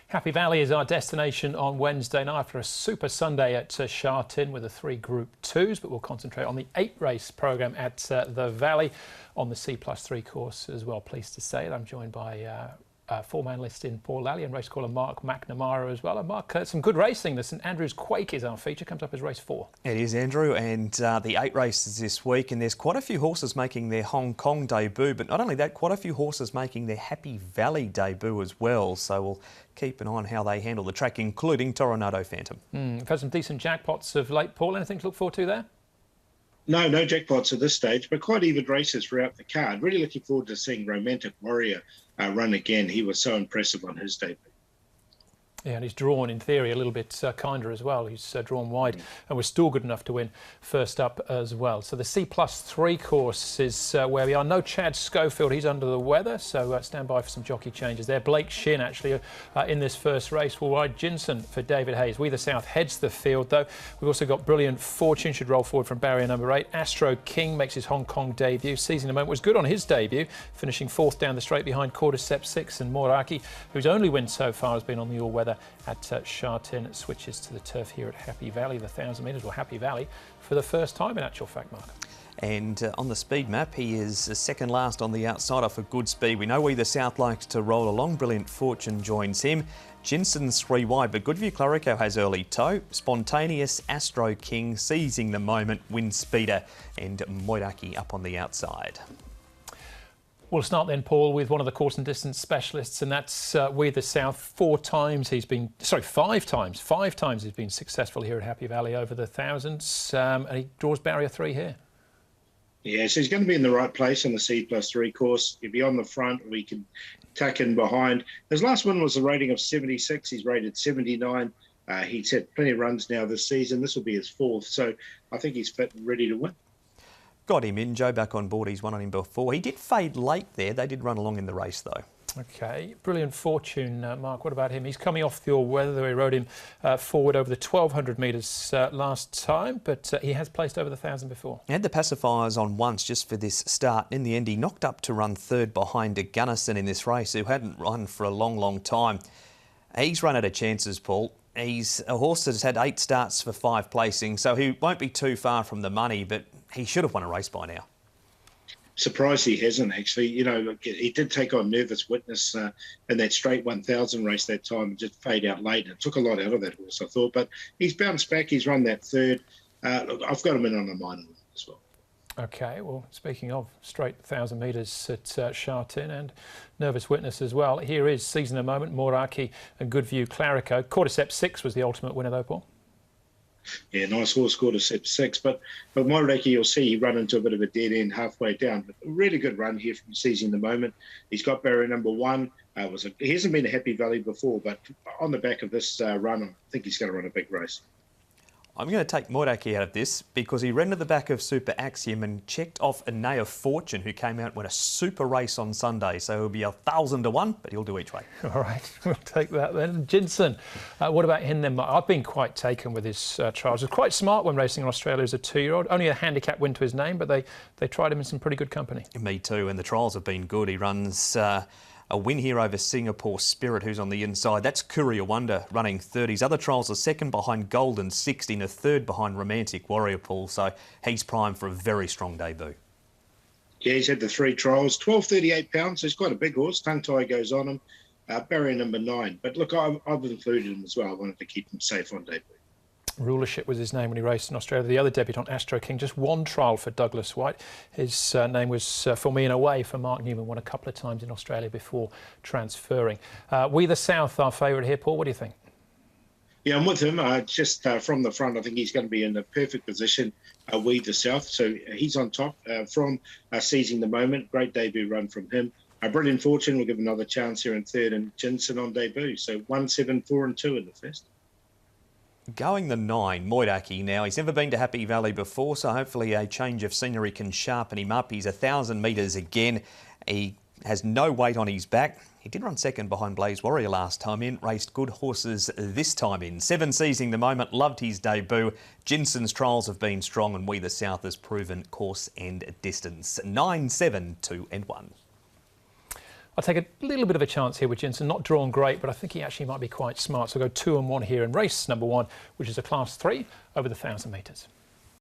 Happy Valley is our destination on Wednesday night after a super Sunday at Sha Tin with the 3 Group 2s, but we'll concentrate on the 8 race programme at the Valley on the C+3 course as well. Pleased to say that I'm joined by form analyst in Paul Lally and race caller Mark McNamara as well. And Mark, some good racing. The St Andrews Quake is our feature, comes up as race 4. It is, Andrew, and the 8 races this week, and there's quite a few horses making their Hong Kong debut, but not only that, quite a few horses making their Happy Valley debut as well, so we'll keep an eye on how they handle the track, including Toronado Phantom. We've had some decent jackpots of late, Paul. Anything to look forward to there? No jackpots at this stage, but quite even races throughout the card. Really looking forward to seeing Romantic Warrior run again. He was so impressive on his debut. Yeah, and he's drawn, in theory, a little bit kinder as well. He's drawn wide and was still good enough to win first up as well. So the C+3 course is where we are. No Chad Schofield, he's under the weather, so stand by for some jockey changes there. Blake Shin, actually, in this first race, will ride Jinson for David Hayes. We the South heads the field, though. We've also got Brilliant Fortune, should roll forward from barrier number 8. Astro King makes his Hong Kong debut. Seizing the Moment was good on his debut, finishing 4th down the straight behind Cordyceps 6, and Moraki, whose only win so far has been on the all-weather at Sha Tin, switches to the turf here at Happy Valley, the 1,000 metres, or Happy Valley, for the first time in actual fact, Mark. And on the speed map, he is second last on the outsider for good speed. We know We the South likes to roll along. Brilliant Fortune joins him. Jinson's 3 wide, but Goodview Clarico has early toe. Spontaneous, Astro King, Seizing the Moment, Wind Speeder, and Moiraki up on the outside. We'll start then, Paul, with one of the course and distance specialists, and that's We the South. 5 times he's been successful here at Happy Valley over the 1000s, and he draws barrier 3 here. Yeah, so he's going to be in the right place on the C+3 course. He'll be on the front, we can tuck in behind. His last one was a rating of 76. He's rated 79. He's had plenty of runs now this season. This will be his 4th, so I think he's fit and ready to win. Got him in. Joe back on board. He's won on him before. He did fade late there. They did run along in the race, though. OK. Brilliant Fortune, Mark. What about him? He's coming off the all-weather. We rode him forward over the 1,200 metres last time, but he has placed over the 1,000 before. He had the pacifiers on once just for this start. In the end, he knocked up to run 3rd behind Gunnison in this race, who hadn't run for a long, long time. He's run out of chances, Paul. He's a horse that has had 8 starts for 5 placings, so he won't be too far from the money, but he should have won a race by now. Surprised he hasn't, actually. You know, he did take on Nervous Witness in that straight 1,000 race that time and just fade out late. It took a lot out of that horse, I thought, but he's bounced back. He's run that 3rd. Look, I've got him in on a minor as well. OK, well, speaking of straight 1,000 metres at Sha Tin and Nervous Witness as well, here is Seizing the Moment, Moraki and Goodview Clarico. Cordyceps 6 was the ultimate winner, though, Paul. Yeah, nice horse, Cordyceps 6. But Moraki, you'll see he run into a bit of a dead end halfway down. But a really good run here from Seizing the Moment. He's got barrier number 1. He hasn't been a Happy Valley before, but on the back of this run, I think he's going to run a big race. I'm going to take Moiraki out of this because he ran to the back of Super Axiom and checked off Anea Fortune, who came out and won a super race on Sunday. So he'll be 1,000 to 1, but he'll do each way. All right, we'll take that then. Jinson, what about him then? I've been quite taken with his trials. He was quite smart when racing in Australia as a 2-year-old. Only a handicap win to his name, but they tried him in some pretty good company. Me too, and the trials have been good. He runs a win here over Singapore Spirit, who's on the inside. That's Courier Wonder running 3rd. His other trials are 2nd behind Golden 16, a 3rd behind Romantic Warrior Pool. So he's primed for a very strong debut. Yeah, he's had the 3 trials, 12.38 pounds. So he's quite a big horse. Tongue tie goes on him. Barrier number 9. But look, I've included him as well. I wanted to keep him safe on debut. Rulership was his name when he raced in Australia. The other debutant, Astro King, just 1 trial for Douglas White. His name was For Me and Away for Mark Newman, won a couple of times in Australia before transferring. We the South, our favourite here, Paul. What do you think? Yeah, I'm with him. Just from the front, I think he's going to be in the perfect position. We the South, so he's on top from Seizing the Moment. Great debut run from him. Brilliant Fortune will give another chance here in 3rd, and Jinson on debut. So 1, 7, 4 and 2 in the first. Going the 9, Moiraki now. He's never been to Happy Valley before, so hopefully a change of scenery can sharpen him up. He's 1,000 metres again. He has no weight on his back. He did run 2nd behind Blaze Warrior last time in. Raced good horses this time in. 7 Seizing the Moment. Loved his debut. Jinson's trials have been strong, and We the South has proven course and distance. 9, 7, 2 and 1. I'll take a little bit of a chance here with Jensen. Not drawn great, but I think he actually might be quite smart. So I'll go 2 and 1 here in race number 1, which is a Class 3 over the 1,000 metres.